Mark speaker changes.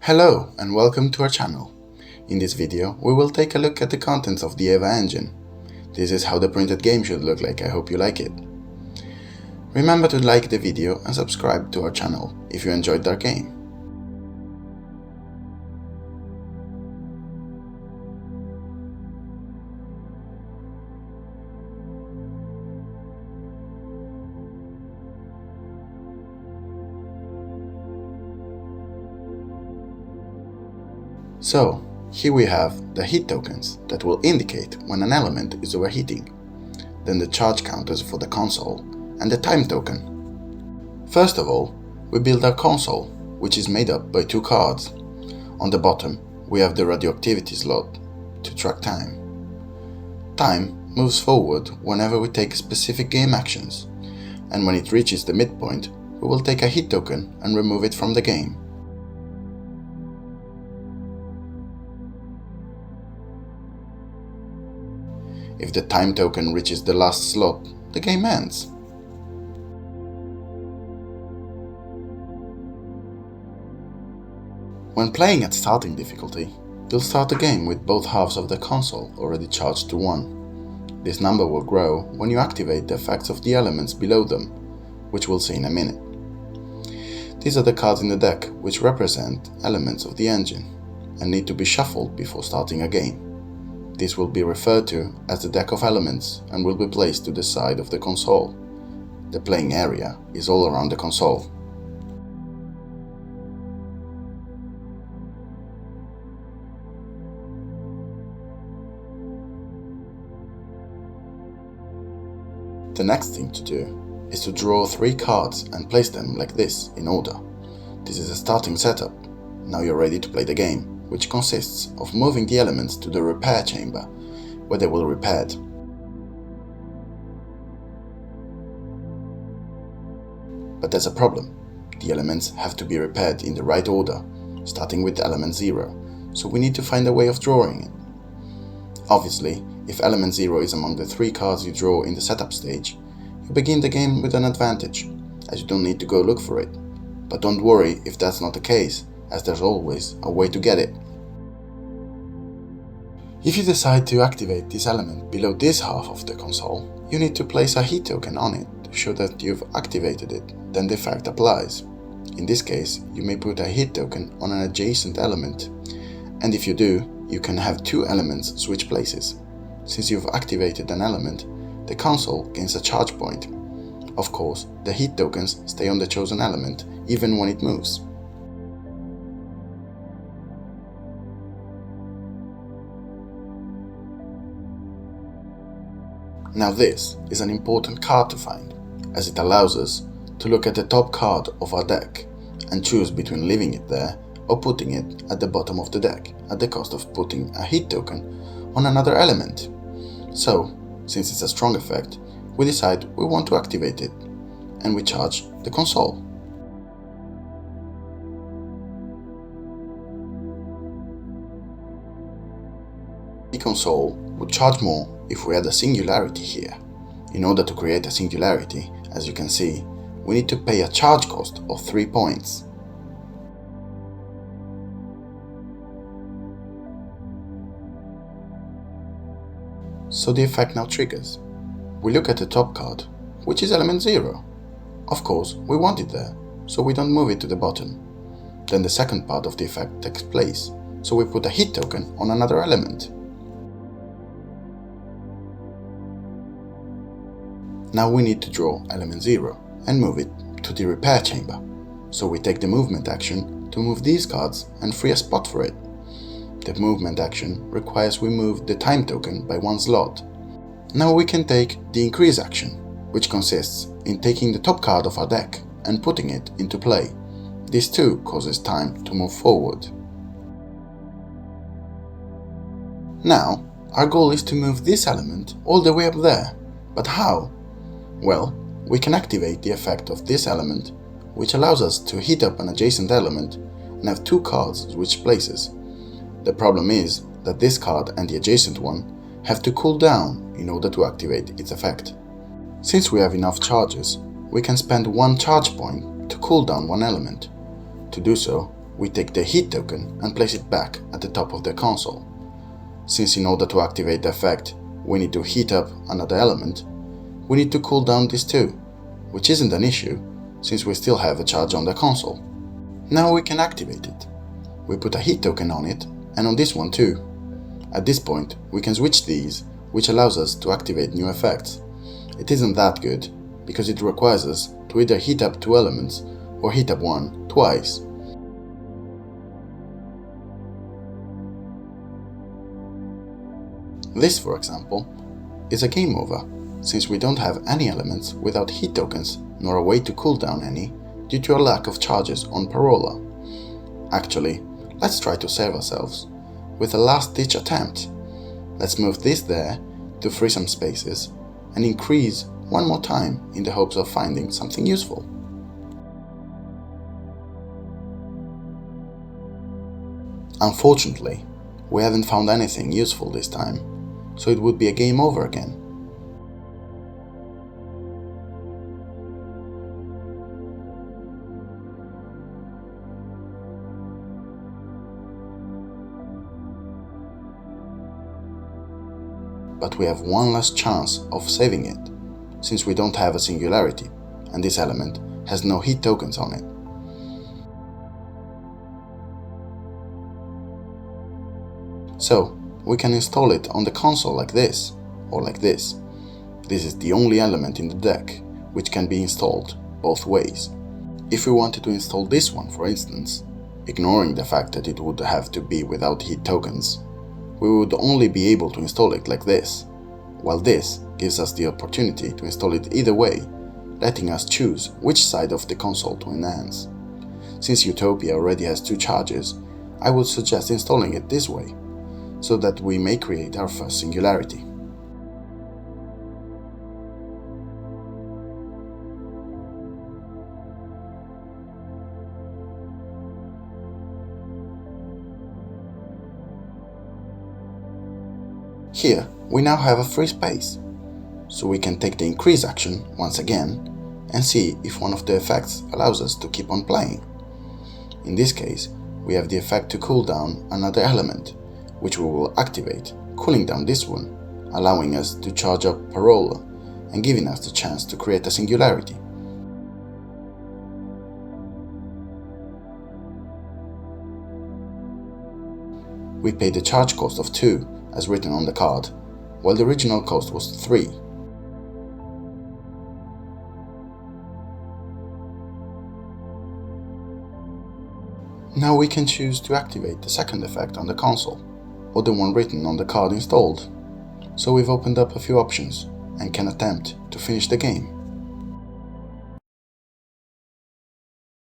Speaker 1: Hello and welcome to our channel. In this video we will take a look at the contents of the EVA Engine. This is how the printed game should look like. I hope you like it. Remember to like the video and subscribe to our channel if you enjoyed our game. So, here we have the heat tokens that will indicate when an element is overheating, then the charge counters for the console, and the time token. First of all, we build our console, which is made up by two cards. On the bottom, we have the radioactivity slot to track time. Time moves forward whenever we take specific game actions, and when it reaches the midpoint, we will take a heat token and remove it from the game. If the time token reaches the last slot, the game ends. When playing at starting difficulty, you'll start the game with both halves of the console already charged to 1. This number will grow when you activate the effects of the elements below them, which we'll see in a minute. These are the cards in the deck which represent elements of the engine and need to be shuffled before starting a game. This will be referred to as the deck of elements and will be placed to the side of the console. The playing area is all around the console. The next thing to do is to draw 3 cards and place them like this in order. This is a starting setup. Now you're ready to play the game, which consists of moving the elements to the repair chamber, where they will be repaired. But there's a problem. The elements have to be repaired in the right order, starting with element 0, so we need to find a way of drawing it. Obviously, if element 0 is among the 3 cards you draw in the setup stage, you begin the game with an advantage, as you don't need to go look for it. But don't worry if that's not the case, as there's always a way to get it. If you decide to activate this element below this half of the console, you need to place a heat token on it to show that you've activated it, then the effect applies. In this case, you may put a heat token on an adjacent element, and if you do, you can have 2 elements switch places. Since you've activated an element, the console gains a charge point. Of course, the heat tokens stay on the chosen element even when it moves. Now this is an important card to find, as it allows us to look at the top card of our deck and choose between leaving it there or putting it at the bottom of the deck at the cost of putting a heat token on another element. So, since it's a strong effect, we decide we want to activate it, and we charge the console. The console would charge more if we had a singularity here. In order to create a singularity, as you can see, we need to pay a charge cost of 3 points. So the effect now triggers. We look at the top card, which is element 0. Of course, we want it there, so we don't move it to the bottom. Then the second part of the effect takes place, so we put a heat token on another element. Now we need to draw element 0 and move it to the repair chamber, so we take the movement action to move these cards and free a spot for it. The movement action requires we move the time token by 1 slot. Now we can take the increase action, which consists in taking the top card of our deck and putting it into play. This too causes time to move forward. Now, our goal is to move this element all the way up there, but how? Well, we can activate the effect of this element, which allows us to heat up an adjacent element and have 2 cards switch places. The problem is that this card and the adjacent one have to cool down in order to activate its effect. Since we have enough charges, we can spend 1 charge point to cool down 1 element. To do so, we take the heat token and place it back at the top of the console. Since in order to activate the effect, we need to heat up another element, we need to cool down this too, which isn't an issue since we still have a charge on the console. Now we can activate it. We put a heat token on it and on this one too. At this point, we can switch these, which allows us to activate new effects. It isn't that good, because it requires us to either heat up two elements or heat up one twice. This, for example, is a game over, since we don't have any elements without heat tokens, nor a way to cool down any due to a lack of charges on Parola. Actually, let's try to save ourselves with a last-ditch attempt. Let's move this there to free some spaces and increase one more time in the hopes of finding something useful. Unfortunately, we haven't found anything useful this time, so it would be a game over again. But we have one last chance of saving it, since we don't have a singularity, and this element has no heat tokens on it. So, we can install it on the console like this, or like this. This is the only element in the deck which can be installed both ways. If we wanted to install this one, for instance, ignoring the fact that it would have to be without heat tokens, we would only be able to install it like this, while this gives us the opportunity to install it either way, letting us choose which side of the console to enhance. Since Utopia already has two charges, I would suggest installing it this way, so that we may create our first singularity. Here, we now have a free space, so we can take the increase action once again and see if one of the effects allows us to keep on playing. In this case, we have the effect to cool down another element, which we will activate, cooling down this one, allowing us to charge up Parola and giving us the chance to create a singularity. We pay the charge cost of 2 as written on the card, while the original cost was 3. Now we can choose to activate the second effect on the console, or the one written on the card installed. So we've opened up a few options and can attempt to finish the game.